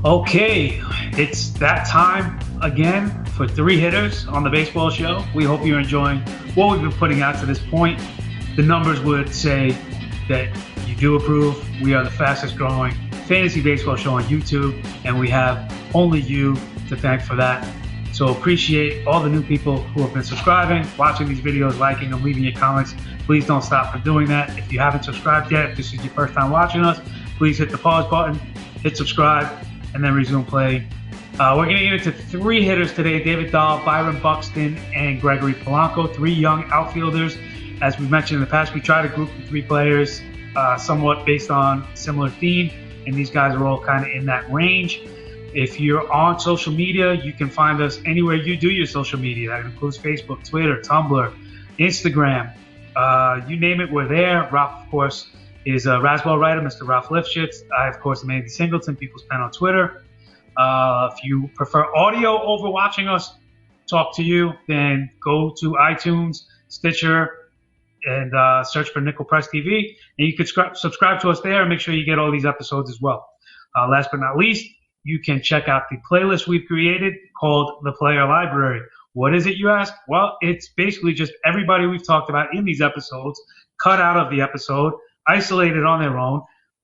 Okay, it's that time again for three hitters on the baseball show. We hope you're enjoying what we've been putting out to this point. The numbers would say that you do approve. We are the fastest growing fantasy baseball show on YouTube, and we have only you to thank for that. So appreciate all the new people who have been subscribing, watching these videos, liking them, leaving your comments. Please don't stop from doing that. If you haven't subscribed yet, if this is your first time watching us, please hit the pause button, hit subscribe, and then resume play. We're going to get into three hitters today: David Dahl, Byron Buxton, and Gregory Polanco, three young outfielders. As we mentioned in the past, we try to group the three players somewhat based on similar theme, and these guys are all kind of in that range. If you're on social media, you can find us anywhere you do your social media. That includes Facebook, Twitter, Tumblr, Instagram. You name it, we're there. Ralph, of course, is a Rasball writer, Mr. Ralph Lifshitz. I, of course, am Andy Singleton, People's Pen on Twitter. If you prefer audio over watching us talk to you, then go to iTunes, Stitcher, and search for Nickel Press TV. And you can subscribe to us there and make sure you get all these episodes as well. Last but not least, you can check out the playlist we've created called The Player Library. What is it, you ask? Well, it's basically just everybody we've talked about in these episodes, cut out of the episode, isolated on their own,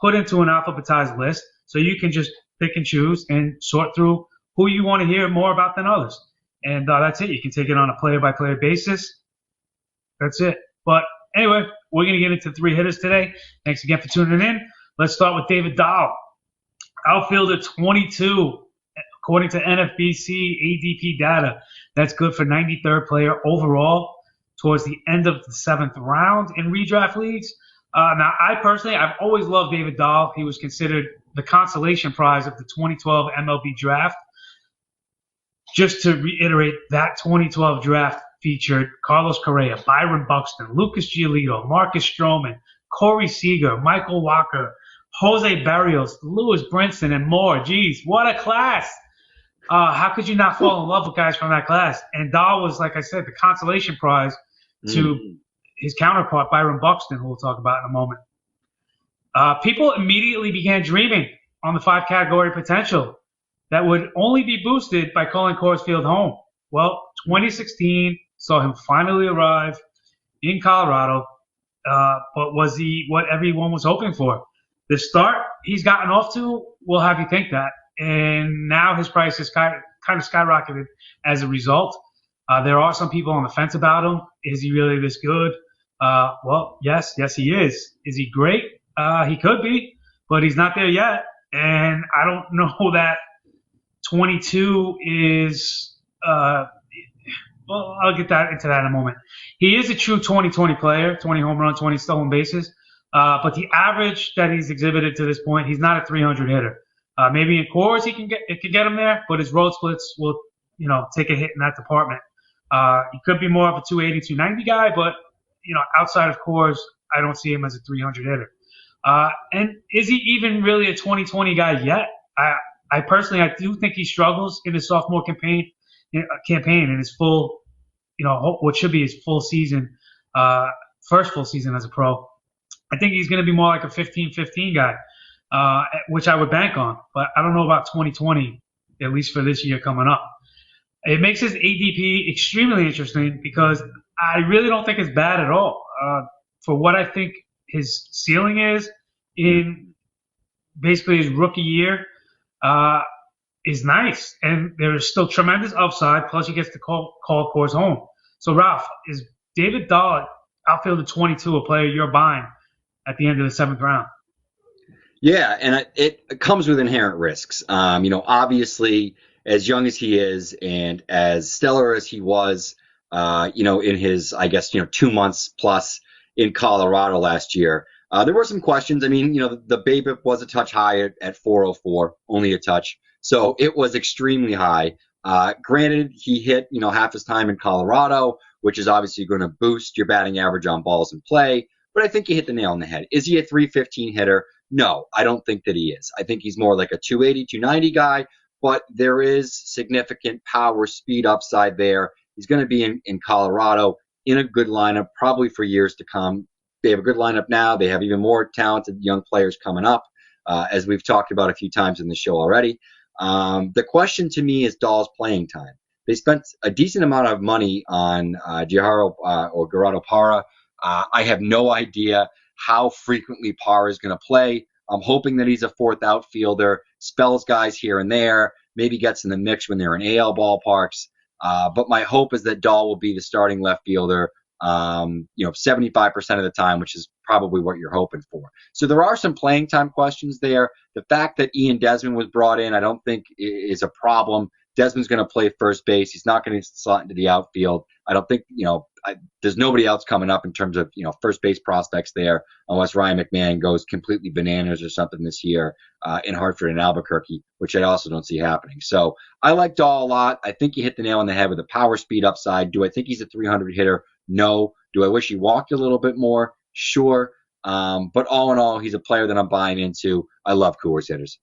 put into an alphabetized list, so you can just pick and choose and sort through who you want to hear more about than others. And that's it. You can take it on a player-by-player basis. That's it. But anyway, we're going to get into three hitters today. Thanks again for tuning in. Let's start with David Dahl. Outfielder 22, according to NFBC ADP data. That's good for 93rd player overall towards the end of the 7th round in redraft leagues. Now, I've always loved David Dahl. He was considered the consolation prize of the 2012 MLB draft. Just to reiterate, that 2012 draft featured Carlos Correa, Byron Buxton, Lucas Giolito, Marcus Stroman, Corey Seager, Michael Walker, Jose Barrios, Lewis Brinson, and more. Jeez, what a class. How could you not fall in love with guys from that class? And Dahl was, like I said, the consolation prize to his counterpart, Byron Buxton, who we'll talk about in a moment. People immediately began dreaming on the 5-category potential that would only be boosted by calling Coors Field home. Well, 2016 saw him finally arrive in Colorado, but was he what everyone was hoping for? The start he's gotten off to will have you think that, and now his price is kind of skyrocketed as a result. There are some people on the fence about him. Is he really this good? Well, yes, he is. Is he great? He could be, but he's not there yet. And I don't know that 22 is, well, I'll get into that in a moment. He is a true 20-20 player, 20 home runs, 20 stolen bases. But the average that he's exhibited to this point, he's not a 300 hitter. Maybe in cores it could get him there, but his road splits will, take a hit in that department. He could be more of a 280, 290 guy, but outside of cores, I don't see him as a 300 hitter. And is he even really a 20-20 guy yet? I personally, I do think he struggles in his sophomore campaign in his full, what should be his full season, first full season as a pro. I think he's going to be more like a 15-15 guy, which I would bank on. But I don't know about 2020, at least for this year coming up. It makes his ADP extremely interesting because I really don't think it's bad at all. For what I think his ceiling is in basically his rookie year is nice. And there is still tremendous upside, plus he gets to call Coors home. So, Ralph, is David Dahl, outfielder 22, a player you're buying at the end of the 7th round? Yeah, and it comes with inherent risks. Obviously, as young as he is and as stellar as he was, in his, 2 months plus in Colorado last year, there were some questions. I mean, the BABIP was a touch high at 404, only a touch. So it was extremely high. Granted, he hit, half his time in Colorado, which is obviously going to boost your batting average on balls in play. But I think you hit the nail on the head. Is he a 315 hitter? No, I don't think that he is. I think he's more like a 280, 290 guy, but there is significant power, speed upside there. He's going to be in Colorado in a good lineup probably for years to come. They have a good lineup now. They have even more talented young players coming up, as we've talked about a few times in the show already. The question to me is Dahl's playing time. They spent a decent amount of money on Gerardo Parra. I have no idea how frequently Parra is going to play. I'm hoping that he's a fourth outfielder, spells guys here and there, maybe gets in the mix when they're in AL ballparks. But my hope is that Dahl will be the starting left fielder, 75% of the time, which is probably what you're hoping for. So there are some playing time questions there. The fact that Ian Desmond was brought in, I don't think is a problem. Desmond's going to play first base. He's not going to slot into the outfield. I don't think, there's nobody else coming up in terms of, first base prospects there, unless Ryan McMahon goes completely bananas or something this year in Hartford and Albuquerque, which I also don't see happening. So I like Dahl a lot. I think you hit the nail on the head with the power speed upside. Do I think he's a 300 hitter? No. Do I wish he walked a little bit more? Sure. But all in all, he's a player that I'm buying into. I love Coors hitters.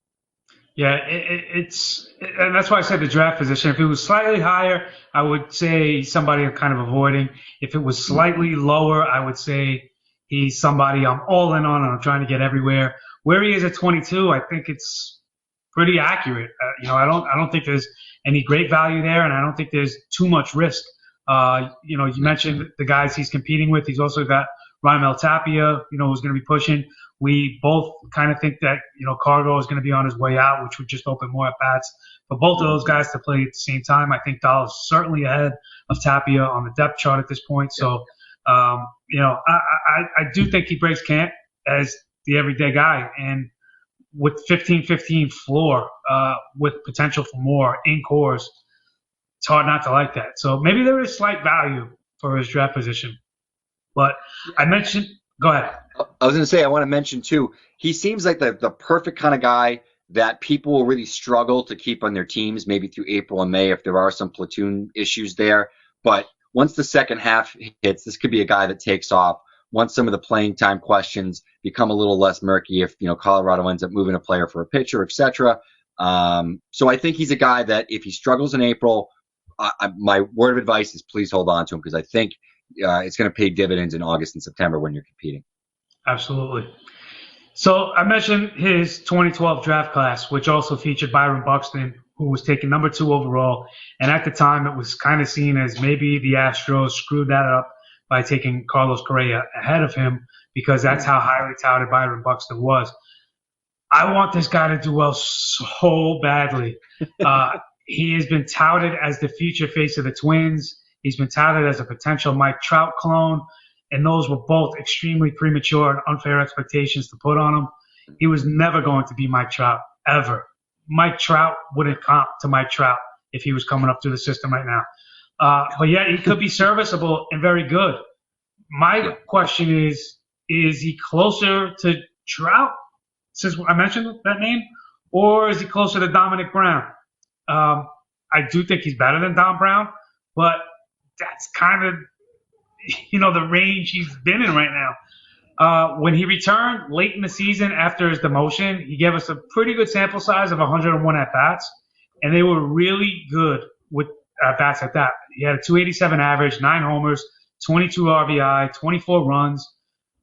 Yeah, and that's why I said the draft position. If it was slightly higher, I would say somebody I'm kind of avoiding. If it was slightly lower, I would say he's somebody I'm all in on and I'm trying to get everywhere. Where he is at 22, I think it's pretty accurate. I don't think there's any great value there, and I don't think there's too much risk. You mentioned the guys he's competing with. He's also got Raimel Tapia, who's going to be pushing. We both kind of think that, Cargo is going to be on his way out, which would just open more at-bats for both of those guys to play at the same time. I think Dahl is certainly ahead of Tapia on the depth chart at this point. So, I do think he breaks camp as the everyday guy. And with 15-15 floor, with potential for more in Coors, it's hard not to like that. So maybe there is slight value for his draft position. But I mentioned – go ahead. I was going to say, I want to mention, too, he seems like the perfect kind of guy that people will really struggle to keep on their teams, maybe through April and May if there are some platoon issues there. But once the second half hits, this could be a guy that takes off. Once some of the playing time questions become a little less murky, if Colorado ends up moving a player for a pitcher, etc. So I think he's a guy that if he struggles in April, my word of advice is please hold on to him because I think it's going to pay dividends in August and September when you're competing. Absolutely. So I mentioned his 2012 draft class, which also featured Byron Buxton, who was taken number 2 overall. And at the time, it was kind of seen as maybe the Astros screwed that up by taking Carlos Correa ahead of him because that's how highly touted Byron Buxton was. I want this guy to do well so badly. He has been touted as the future face of the Twins. He's been touted as a potential Mike Trout clone. And those were both extremely premature and unfair expectations to put on him. He was never going to be Mike Trout, ever. Mike Trout wouldn't comp to Mike Trout if he was coming up through the system right now. But yet he could be serviceable and very good. My question is he closer to Trout, since I mentioned that name, or is he closer to Dominic Brown? I do think he's better than Dom Brown, but that's kind of the range he's been in right now. When he returned late in the season after his demotion, he gave us a pretty good sample size of 101 at-bats, and they were really good with at-bats at that. He had a 287 average, 9 homers, 22 RBI, 24 runs.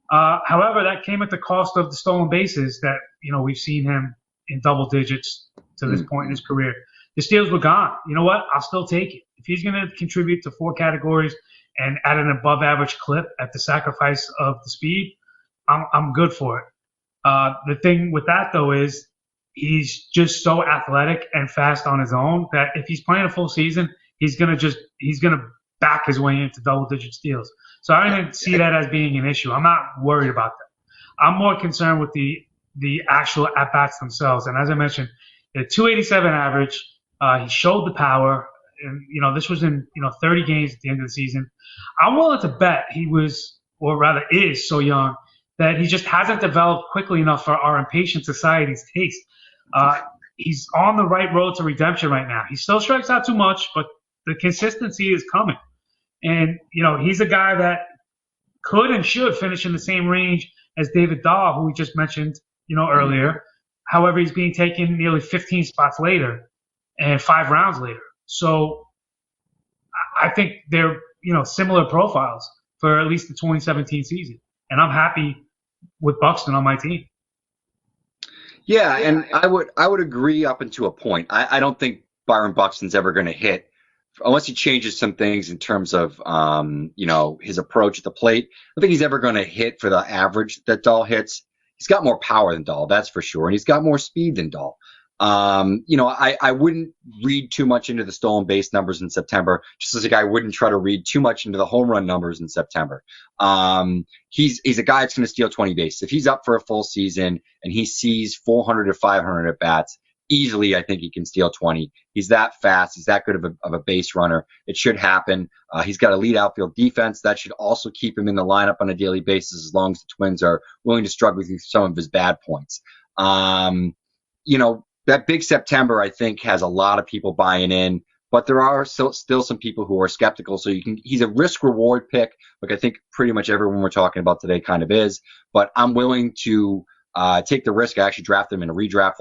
However, that came at the cost of the stolen bases that, we've seen him in double digits to this point in his career. The steals were gone. You know what? I'll still take it. If he's going to contribute to 4 categories and at an above-average clip at the sacrifice of the speed, I'm good for it. The thing with that, though, is he's just so athletic and fast on his own that if he's playing a full season, he's gonna back his way into double-digit steals. So I don't even see that as being an issue. I'm not worried about that. I'm more concerned with the actual at-bats themselves. And as I mentioned, a 287 average. He showed the power. And, this was in, 30 games at the end of the season. I'm willing to bet he was, or rather is, so young that he just hasn't developed quickly enough for our impatient society's taste. He's on the right road to redemption right now. He still strikes out too much, but the consistency is coming. And, he's a guy that could and should finish in the same range as David Dahl, who we just mentioned, earlier. However, he's being taken nearly 15 spots later and 5 rounds later. So I think they're, similar profiles for at least the 2017 season. And I'm happy with Buxton on my team. Yeah, and I would agree up until a point. I don't think Byron Buxton's ever going to hit unless he changes some things in terms of his approach at the plate. I don't think he's ever going to hit for the average that Dahl hits. He's got more power than Dahl, that's for sure, and he's got more speed than Dahl. I wouldn't read too much into the stolen base numbers in September, just as I wouldn't try to read too much into the home run numbers in September. He's a guy that's going to steal 20 bases. If he's up for a full season and he sees 400 to 500 at bats, easily I think he can steal 20. He's that fast. He's that good of a base runner. It should happen. He's got a lead outfield defense. That should also keep him in the lineup on a daily basis as long as the Twins are willing to struggle with some of his bad points. That big September, I think, has a lot of people buying in, but there are still some people who are skeptical. So he's a risk reward pick, like I think pretty much everyone we're talking about today kind of is. But I'm willing to take the risk. I actually drafted him in a redraft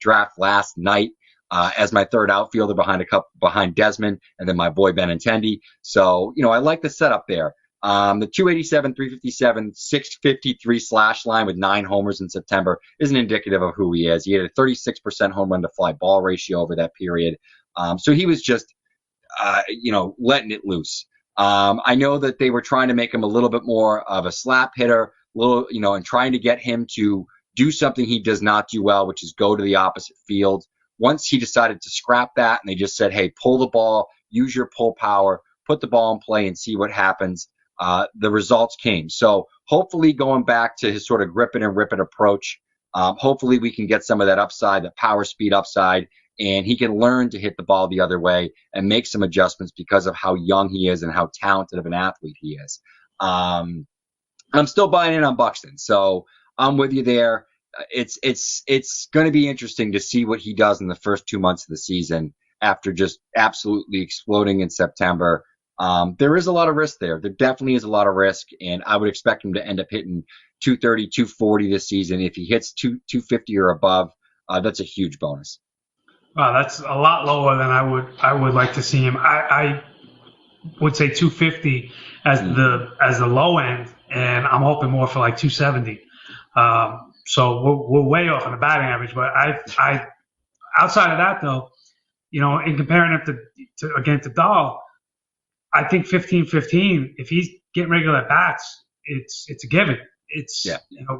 draft last night as my third outfielder behind Desmond and then my boy Benintendi. So I like the setup there. The 287, 357, 653 slash line with 9 homers in September isn't indicative of who he is. He had a 36% home run to fly ball ratio over that period. So he was just, letting it loose. I know that they were trying to make him a little bit more of a slap hitter, and trying to get him to do something he does not do well, which is go to the opposite field. Once he decided to scrap that and they just said, hey, pull the ball, use your pull power, put the ball in play and see what happens. The results came. So hopefully going back to his sort of grip it and rip it approach, hopefully we can get some of that upside, the power speed upside, and he can learn to hit the ball the other way and make some adjustments because of how young he is and how talented of an athlete he is. I'm still buying in on Buxton, so I'm with you there. It's going to be interesting to see what he does in the first 2 months of the season after just absolutely exploding in September. There is a lot of risk there. There definitely is a lot of risk, and I would expect him to end up hitting 230, 240 this season. If he hits 250 or above, that's a huge bonus. Wow, that's a lot lower than I would like to see him. I would say 250 as the low end, and I'm hoping more for like 270. So we're way off on the batting average, but I outside of that though, in comparing him to Dahl, I think 15-15, if he's getting regular at bats, it's a given.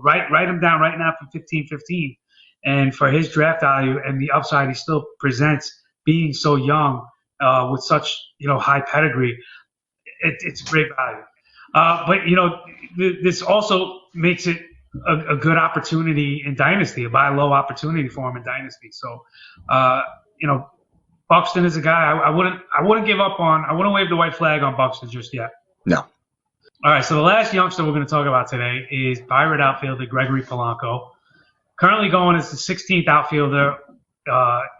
Write him down right now for 15-15. And for his draft value and the upside he still presents, being so young with such high pedigree, it's great value. But this also makes it a good opportunity in Dynasty, a buy low opportunity for him in Dynasty. So, Buxton is a guy I wouldn't give up on. I wouldn't wave the white flag on Buxton just yet. No. All right, so the last youngster we're going to talk about today is Pirate outfielder Gregory Polanco. Currently going as the 16th outfielder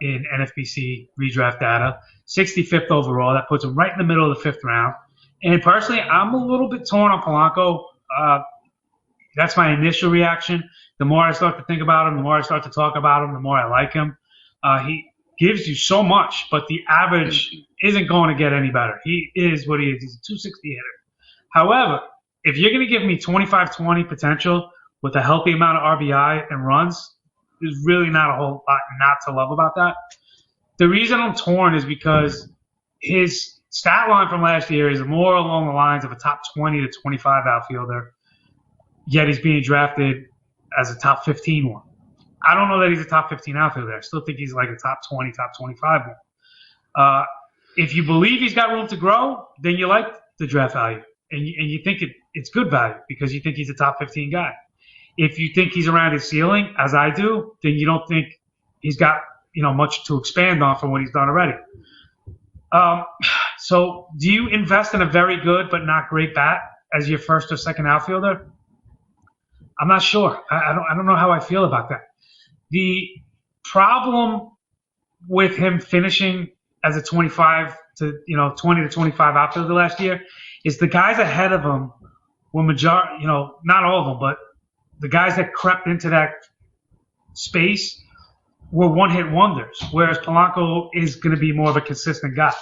in NFBC redraft data, 65th overall. That puts him right in the middle of the 5th round. And personally, I'm a little bit torn on Polanco. That's my initial reaction. The more I start to think about him, the more I start to talk about him, the more I like him. He gives you so much, but the average isn't going to get any better. He is what he is. He's a 260 hitter. However, if you're going to give me 25-20 potential with a healthy amount of RBI and runs, there's really not a whole lot not to love about that. The reason I'm torn is because his stat line from last year is more along the lines of a top 20 to 25 outfielder, yet he's being drafted as a top 15 one. I don't know that he's a top 15 outfielder. I still think he's like a top 20, top 25 one. If you believe he's got room to grow, then you like the draft value. And you think it's good value because you think he's a top 15 guy. If you think he's around his ceiling, as I do, then you don't think he's got much to expand on from what he's done already. So do you invest in a very good but not great bat as your first or second outfielder? I'm not sure. I don't know how I feel about that. The problem with him finishing as a 20 to 25 outfielder last year is the guys ahead of him were not all of them, but the guys that crept into that space were one-hit wonders, whereas Polanco is going to be more of a consistent guy.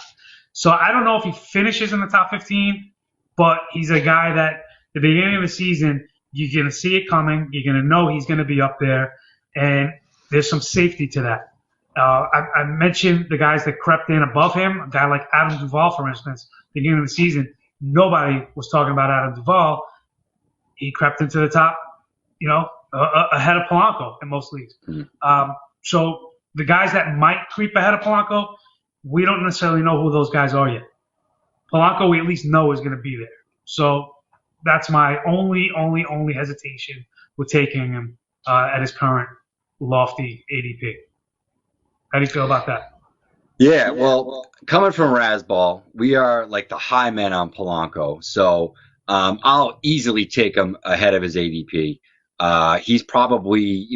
So I don't know if he finishes in the top 15, but he's a guy that at the beginning of the season you're going to see it coming. You're going to know he's going to be up there, and there's some safety to that. I mentioned the guys that crept in above him, a guy like Adam Duvall, for instance, beginning of the season. Nobody was talking about Adam Duvall. He crept into the top, ahead of Polanco in most leagues. Mm-hmm. So the guys that might creep ahead of Polanco, we don't necessarily know who those guys are yet. Polanco, we at least know is going to be there. So that's my only hesitation with taking him at his current lofty ADP. How do you feel about that? Yeah, well, coming from Razzball, we are like the high men on Polanco. So I'll easily take him ahead of his ADP. He's probably,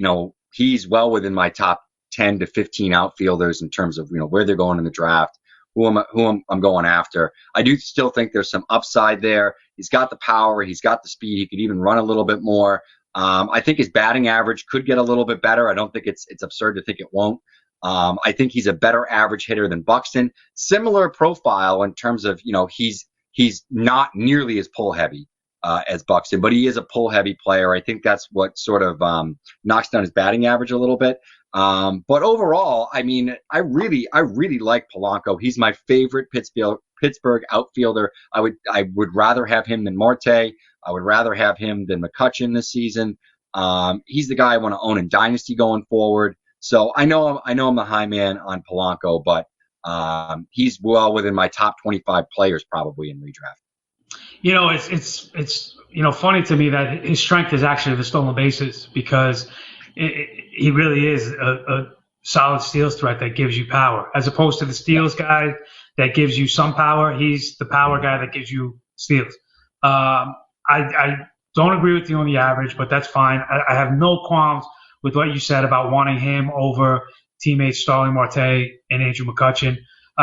he's well within my top 10 to 15 outfielders in terms of, where they're going in the draft, who I'm going after. I do still think there's some upside there. He's got the power. He's got the speed. He could even run a little bit more. I think his batting average could get a little bit better. I don't think it's absurd to think it won't. I think he's a better average hitter than Buxton. Similar profile in terms of, he's not nearly as pull heavy as Buxton, but he is a pull heavy player. I think that's what sort of knocks down his batting average a little bit. But overall, I mean, I really like Polanco. He's my favorite Pittsburgh outfielder. I would rather have him than Marte. I would rather have him than McCutchen this season. He's the guy I want to own in Dynasty going forward. So I know I'm the high man on Polanco, but he's well within my top 25 players probably in redraft. It's funny to me that his strength is actually the stolen bases, because he really is a solid steals threat that gives you power, as opposed to the steals guy that gives you some power. He's the power guy that gives you steals. I don't agree with you on the average, but that's fine. I have no qualms with what you said about wanting him over teammates Starling Marte and Andrew McCutchen.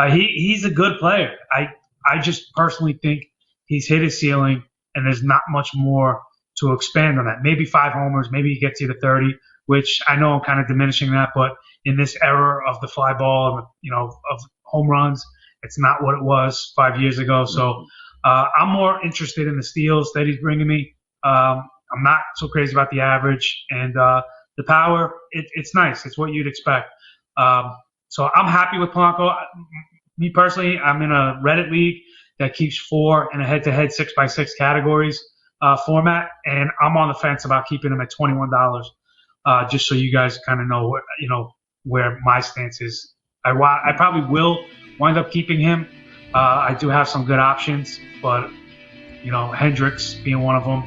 He's a good player. I just personally think he's hit his ceiling, and there's not much more to expand on that. Maybe 5 homers, maybe he gets you to 30, which I know I'm kind of diminishing that, but in this era of the fly ball, of home runs, it's not what it was 5 years ago. So I'm more interested in the steals that he's bringing me. I'm not so crazy about the average, and the power, it's nice. It's what you'd expect. So I'm happy with Polanco. Me personally, I'm in a Reddit league that keeps 4 in a head-to-head 6x6 categories format, and I'm on the fence about keeping him at $21. Just so you guys kind of know where my stance is. I probably will wind up keeping him. I do have some good options, but Hendricks being one of them.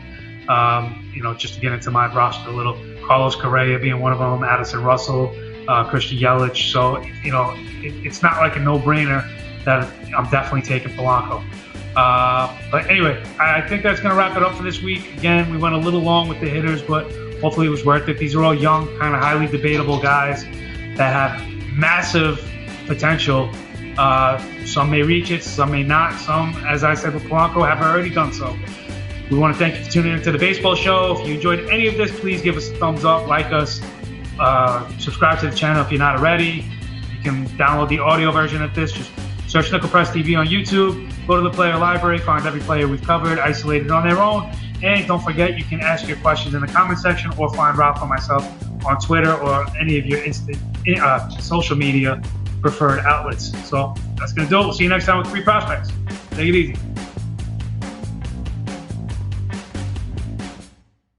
Just to get into my roster a little. Carlos Correa being one of them, Addison Russell, Christian Yelich. So, it's not like a no-brainer that I'm definitely taking Polanco. But anyway, I think that's going to wrap it up for this week. Again, we went a little long with the hitters, but hopefully it was worth it. These are all young, kind of highly debatable guys that have massive potential. Some may reach it, some may not. Some, as I said with Polanco, have already done so. We want to thank you for tuning into the baseball show. If you enjoyed any of this, please give us a thumbs up, like us, subscribe to the channel if you're not already. You can download the audio version of this. Just search Nickel Press TV on YouTube. Go to the player library, find every player we've covered, isolated on their own. And don't forget, you can ask your questions in the comment section or find Ralph or myself on Twitter or any of your social media preferred outlets. So that's going to do it. We'll see you next time with 3 prospects. Take it easy.